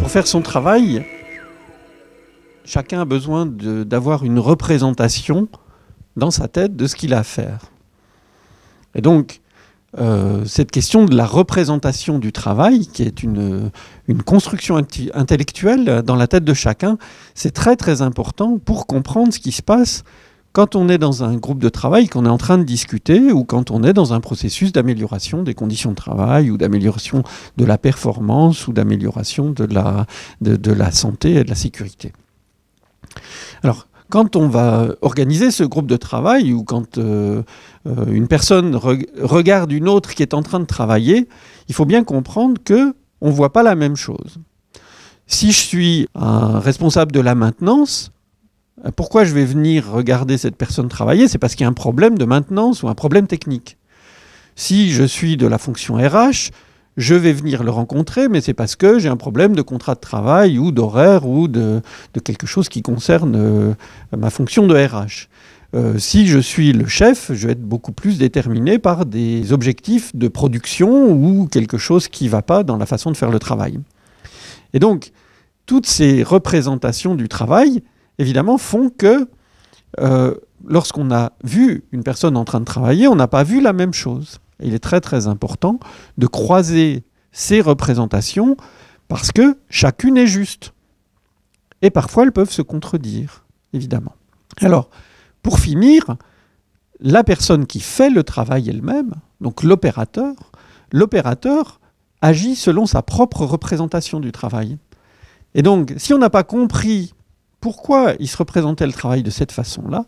Pour faire son travail, chacun a besoin d'avoir une représentation dans sa tête de ce qu'il a à faire. Et donc, cette question de la représentation du travail, qui est une construction intellectuelle dans la tête de chacun, c'est très très important pour comprendre ce qui se passe quand on est dans un groupe de travail, qu'on est en train de discuter, ou quand on est dans un processus d'amélioration des conditions de travail, ou d'amélioration de la performance, ou d'amélioration de la santé et de la sécurité. Alors, quand on va organiser ce groupe de travail, ou quand une personne regarde une autre qui est en train de travailler, il faut bien comprendre qu'on ne voit pas la même chose. Si je suis un responsable de la maintenance, pourquoi je vais venir regarder cette personne travailler? C'est parce qu'il y a un problème de maintenance ou un problème technique. Si je suis de la fonction RH, je vais venir le rencontrer, mais c'est parce que j'ai un problème de contrat de travail ou d'horaire ou de quelque chose qui concerne ma fonction de RH. Si je suis le chef, je vais être beaucoup plus déterminé par des objectifs de production ou quelque chose qui ne va pas dans la façon de faire le travail. Et donc, toutes ces représentations du travail, évidemment, font que lorsqu'on a vu une personne en train de travailler, on n'a pas vu la même chose. Et il est très très important de croiser ces représentations parce que chacune est juste. Et parfois, elles peuvent se contredire, évidemment. Alors, pour finir, la personne qui fait le travail elle-même, donc l'opérateur agit selon sa propre représentation du travail. Et donc, si on n'a pas compris pourquoi il se représentait le travail de cette façon-là,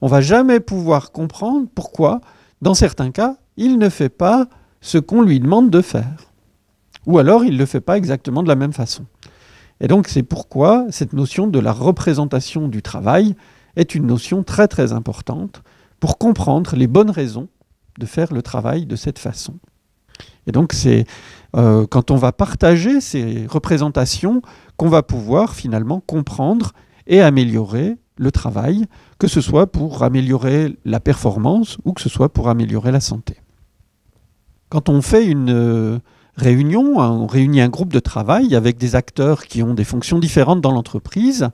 on ne va jamais pouvoir comprendre pourquoi, dans certains cas, il ne fait pas ce qu'on lui demande de faire. Ou alors, il ne le fait pas exactement de la même façon. Et donc, c'est pourquoi cette notion de la représentation du travail est une notion très très importante pour comprendre les bonnes raisons de faire le travail de cette façon. Et donc, c'est quand on va partager ces représentations qu'on va pouvoir finalement comprendre et améliorer le travail, que ce soit pour améliorer la performance ou que ce soit pour améliorer la santé. Quand on fait une réunion, on réunit un groupe de travail avec des acteurs qui ont des fonctions différentes dans l'entreprise,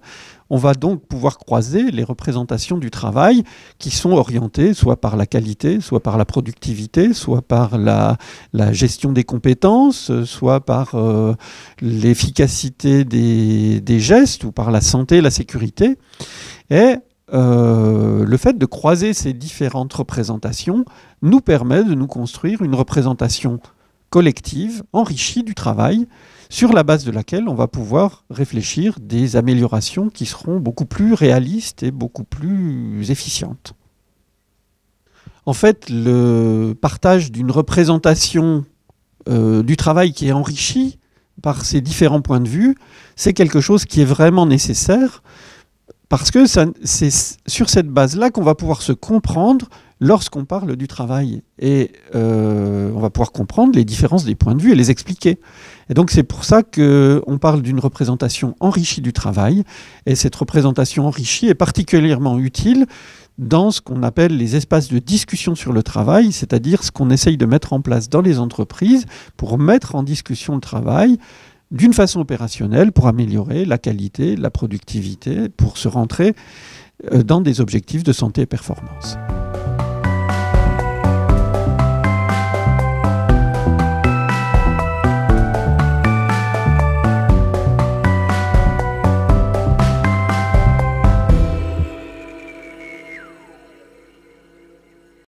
on va donc pouvoir croiser les représentations du travail qui sont orientées soit par la qualité, soit par la productivité, soit par la gestion des compétences, soit par l'efficacité des gestes ou par la santé et la sécurité. Et le fait de croiser ces différentes représentations nous permet de nous construire une représentation collective, enrichie du travail, sur la base de laquelle on va pouvoir réfléchir des améliorations qui seront beaucoup plus réalistes et beaucoup plus efficientes. En fait, le partage d'une représentation du travail qui est enrichie par ces différents points de vue, c'est quelque chose qui est vraiment nécessaire parce que c'est sur cette base-là qu'on va pouvoir se comprendre lorsqu'on parle du travail. Et on va pouvoir comprendre les différences des points de vue et les expliquer. Et donc c'est pour ça qu'on parle d'une représentation enrichie du travail. Et cette représentation enrichie est particulièrement utile dans ce qu'on appelle les espaces de discussion sur le travail, c'est-à-dire ce qu'on essaye de mettre en place dans les entreprises pour mettre en discussion le travail d'une façon opérationnelle pour améliorer la qualité, la productivité, pour se rentrer dans des objectifs de santé et performance.